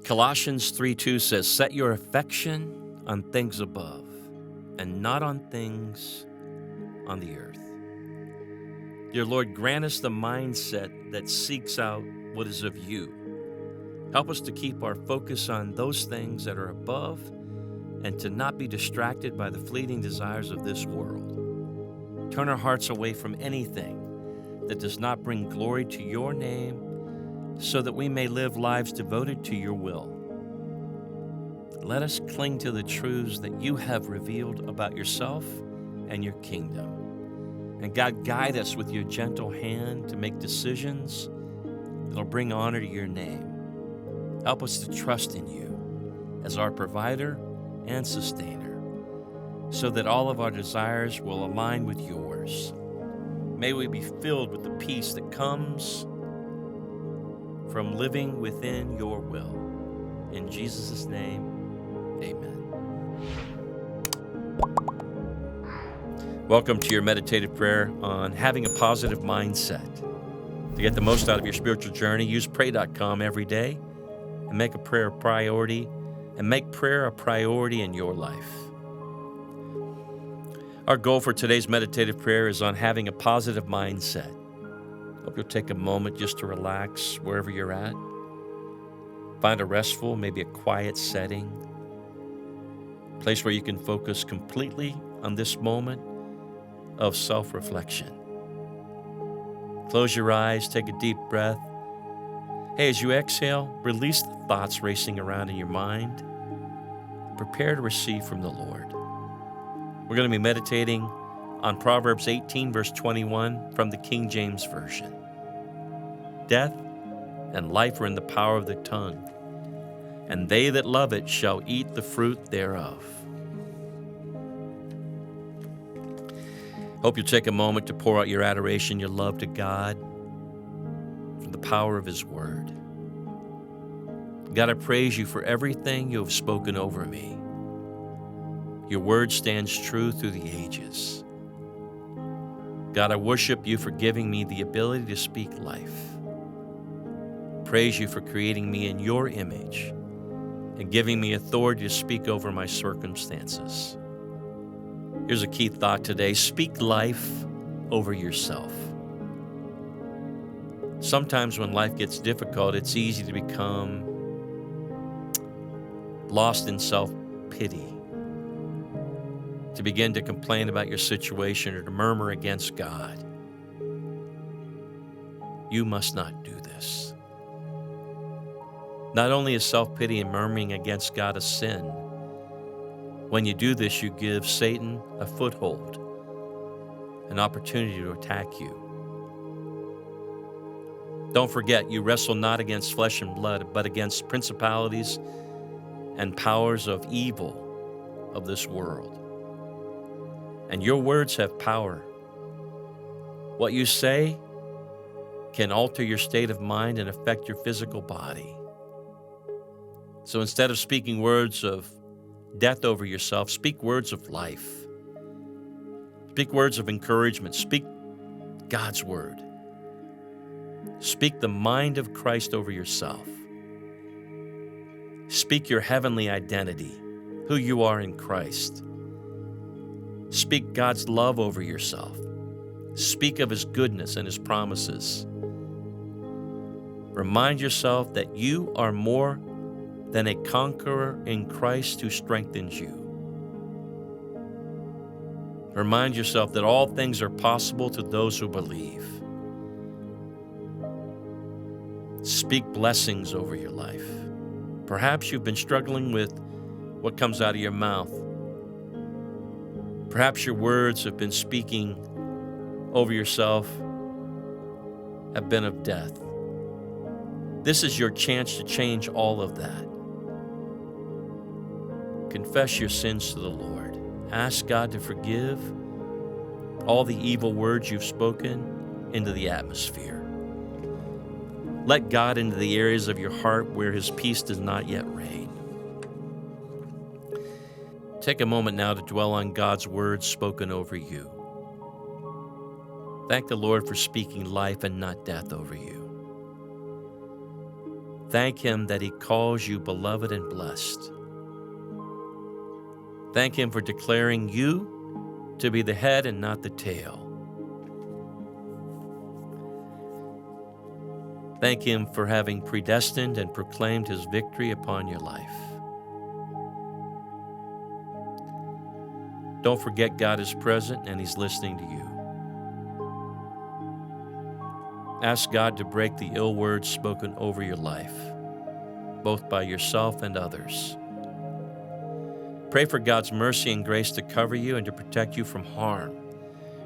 Colossians 3:2 says, set your affection on things above and not on things on the earth. Dear Lord, grant us the mindset that seeks out what is of you. Help us to keep our focus on those things that are above and to not be distracted by the fleeting desires of this world. Turn our hearts away from anything that does not bring glory to your name so that we may live lives devoted to your will. Let us cling to the truths that you have revealed about yourself and your kingdom. And God, guide us with your gentle hand to make decisions that will bring honor to your name. Help us to trust in you as our provider and sustainer, so that all of our desires will align with yours. May we be filled with the peace that comes from living within your will. In Jesus' name, amen. Welcome to your meditative prayer on having a positive mindset. To get the most out of your spiritual journey, use pray.com every day and make a prayer a priority, and make prayer a priority in your life. Our goal for today's meditative prayer is on having a positive mindset. Hope you'll take a moment just to relax wherever you're at. Find a restful, maybe a quiet setting, a place where you can focus completely on this moment of self-reflection. Close your eyes, take a deep breath. Hey, as you exhale, release the thoughts racing around in your mind. Prepare to receive from the Lord. We're going to be meditating on Proverbs 18, verse 21 from the King James Version. Death and life are in the power of the tongue, and they that love it shall eat the fruit thereof. Hope you'll take a moment to pour out your adoration, your love to God from the power of His Word. God, I praise you for everything you have spoken over me. Your word stands true through the ages. God, I worship you for giving me the ability to speak life. Praise you for creating me in your image and giving me authority to speak over my circumstances. Here's a key thought today. Speak life over yourself. Sometimes when life gets difficult, it's easy to become lost in self-pity, to begin to complain about your situation or to murmur against God. You must not do this. Not only is self-pity and murmuring against God a sin, when you do this, you give Satan a foothold, an opportunity to attack you. Don't forget, you wrestle not against flesh and blood, but against principalities and powers of evil of this world. And your words have power. What you say can alter your state of mind and affect your physical body. So instead of speaking words of death over yourself, speak words of life. Speak words of encouragement. Speak God's word. Speak the mind of Christ over yourself. Speak your heavenly identity, who you are in Christ. Speak God's love over yourself. Speak of His goodness and His promises. Remind yourself that you are more than a conqueror in Christ who strengthens you. Remind yourself that all things are possible to those who believe. Speak blessings over your life. Perhaps you've been struggling with what comes out of your mouth. Perhaps your words have been speaking over yourself have been of death. This is your chance to change all of that. Confess your sins to the Lord. Ask God to forgive all the evil words you've spoken into the atmosphere. Let God into the areas of your heart where His peace does not yet reign. Take a moment now to dwell on God's words spoken over you. Thank the Lord for speaking life and not death over you. Thank Him that He calls you beloved and blessed. Thank Him for declaring you to be the head and not the tail. Thank Him for having predestined and proclaimed His victory upon your life. Don't forget God is present and He's listening to you. Ask God to break the ill words spoken over your life, both by yourself and others. Pray for God's mercy and grace to cover you and to protect you from harm.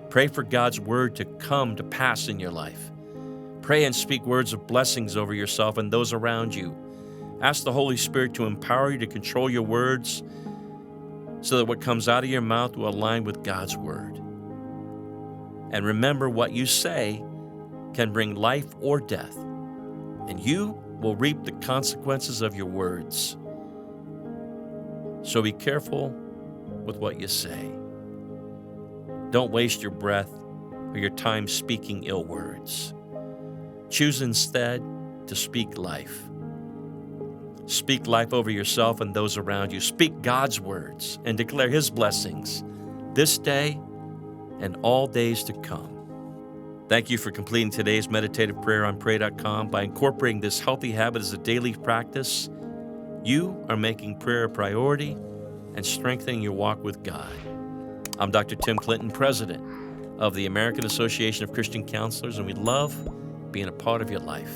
Pray for God's word to come to pass in your life. Pray and speak words of blessings over yourself and those around you. Ask the Holy Spirit to empower you to control your words so that what comes out of your mouth will align with God's word. And remember, what you say can bring life or death, and you will reap the consequences of your words. So be careful with what you say. Don't waste your breath or your time speaking ill words. Choose instead to speak life. Speak life over yourself and those around you. Speak God's words and declare His blessings this day and all days to come. Thank you for completing today's meditative prayer on pray.com. By incorporating this healthy habit as a daily practice, you are making prayer a priority and strengthening your walk with God. I'm Dr. Tim Clinton, President of the American Association of Christian Counselors, and we love being a part of your life.